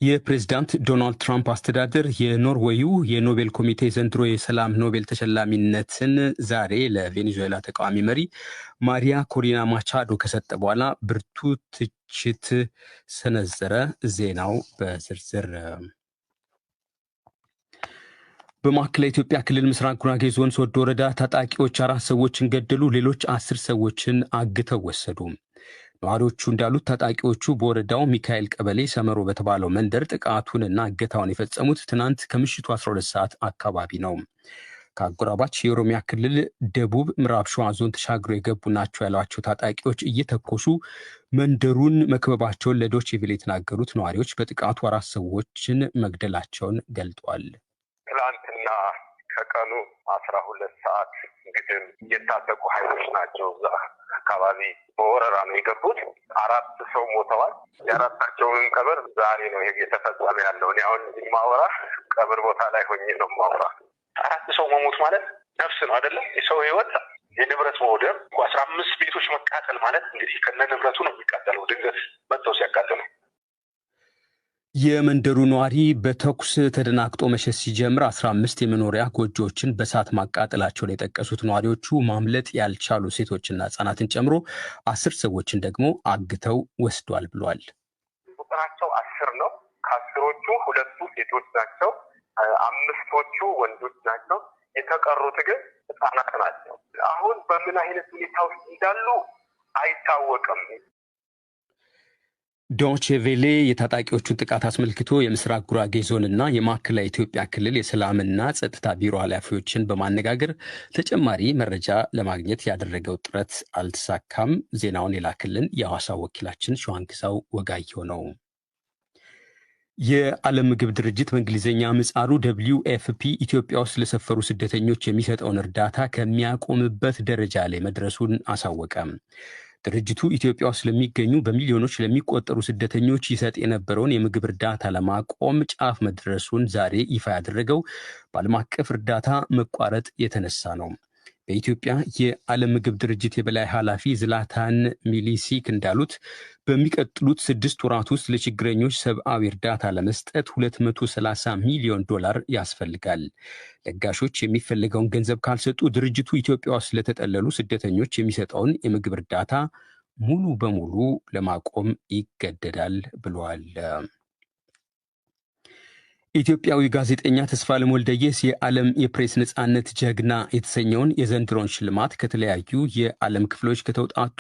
የፕሬዝዳንት ዶናልድ ትራምፕ አስተዳደር የኖርዌዩ የኖቤል ኮሚቴ ዘንድሮ የሰላም ኖቤል ተሸላሚነትን ዛሬ ለቬኔዙዌላ ተቃዋሚ መሪ ማሪያ ኮሪና ማቻዶ ከሰጠ በኋላ ብርቱ ትችት ሰነዘረ። ዜናው በዝርዝር። በማዕከላዊ ኢትዮጵያ ክልል ምስራቅ ጉራጌ ዞን ሶዶ ወረዳ ታጣቂዎች 4 ሰዎችን ገደሉ፣ ሌሎች 10 ሰዎችን አግተው ወሰዱ። ነዋሪዎቹ እንዳሉት ታጣቂዎቹ በወረዳው ሚካኤል ቀበሌ ሰመሮ በተባለው መንደር ጥቃቱንና እገታውን የፈጸሙት ትናንት ከምሽቱ 12 ሰዓት አካባቢ ነው። ከአጎራባች የኦሮሚያ ክልል ደቡብ ምዕራብ ሸዋ ዞን ተሻግሮ የገቡ ናቸው ያሏቸው ታጣቂዎች እየተኮሱ መንደሩን መክበባቸውን ለዶይቼ ቬለ የተናገሩት ነዋሪዎች በጥቃቱ 4 ሰዎችን መግደላቸውን ገልጧል። ትላንትና ከቀኑ 12 ሰዓት ግድም የታጠቁ ኃይሎች ናቸው እዛ አካባቢ በወረራ ነው የገቡት። 4 ሰው ሞተዋል። የአራታቸውን ቀብር ዛሬ ነው የተፈጸመ ያለው። እኔ አሁን ማወራ ቀብር ቦታ ላይ ሆኜ ነው ማወራ። 4 ሰው መሞት ማለት ነፍስ ነው አይደለም? የሰው ህይወት፣ የንብረት መውደም፣ 15 ቤቶች መቃጠል ማለት እንግዲህ ከነ ንብረቱ ነው የሚቃጠለው ድንገት መጥተው ሲያቃጥሉ። የመንደሩ ነዋሪ በተኩስ ተደናግጦ መሸሽ ሲጀምር 15 የመኖሪያ ጎጆዎችን በእሳት ማቃጠላቸውን የጠቀሱት ነዋሪዎቹ ማምለጥ ያልቻሉ ሴቶችና ህጻናትን ጨምሮ 10 ሰዎችን ደግሞ አግተው ወስዷል ብሏል። ቁጥራቸው 10 ነው። ከ10ዎቹ 2ቱ ሴቶች ናቸው፣ 5ቶቹ ወንዶች ናቸው። የተቀሩት ግን ህጻናት ናቸው። አሁን በምን አይነት ሁኔታ ውስጥ እንዳሉ አይታወቅም። ዶይቼ ቬለ የታጣቂዎቹን ጥቃት አስመልክቶ የምስራቅ ጉራጌ ዞንና የማዕከላዊ ኢትዮጵያ ክልል የሰላምና ጸጥታ ቢሮ ኃላፊዎችን በማነጋገር ተጨማሪ መረጃ ለማግኘት ያደረገው ጥረት አልተሳካም። ዜናውን የላክልን የሐዋሳ ወኪላችን ሸዋንግዛው ወጋየሁ ነው። የዓለም ምግብ ድርጅት በእንግሊዝኛ ምህጻሩ WFP ኢትዮጵያ ውስጥ ለሰፈሩ ስደተኞች የሚሰጠውን እርዳታ ከሚያቆምበት ደረጃ ላይ መድረሱን አሳወቀ። ድርጅቱ ኢትዮጵያ ውስጥ ለሚገኙ በሚሊዮኖች ለሚቆጠሩ ስደተኞች ይሰጥ የነበረውን የምግብ እርዳታ ለማቆም ጫፍ መድረሱን ዛሬ ይፋ ያደረገው በዓለም አቀፍ እርዳታ መቋረጥ የተነሳ ነው። በኢትዮጵያ የዓለም ምግብ ድርጅት የበላይ ኃላፊ ዝላታን ሚሊሲክ እንዳሉት በሚቀጥሉት 6 ወራት ውስጥ ለችግረኞች ሰብአዊ እርዳታ ለመስጠት $230 ሚሊዮን ያስፈልጋል። ለጋሾች የሚፈልገውን ገንዘብ ካልሰጡ ድርጅቱ ኢትዮጵያ ውስጥ ለተጠለሉ ስደተኞች የሚሰጠውን የምግብ እርዳታ ሙሉ በሙሉ ለማቆም ይገደዳል ብለዋል። ኢትዮጵያዊ ጋዜጠኛ ተስፋለም ወልደየስ የዓለም የፕሬስ ነጻነት ጀግና የተሰኘውን የዘንድሮን ሽልማት ከተለያዩ የዓለም ክፍሎች ከተውጣጡ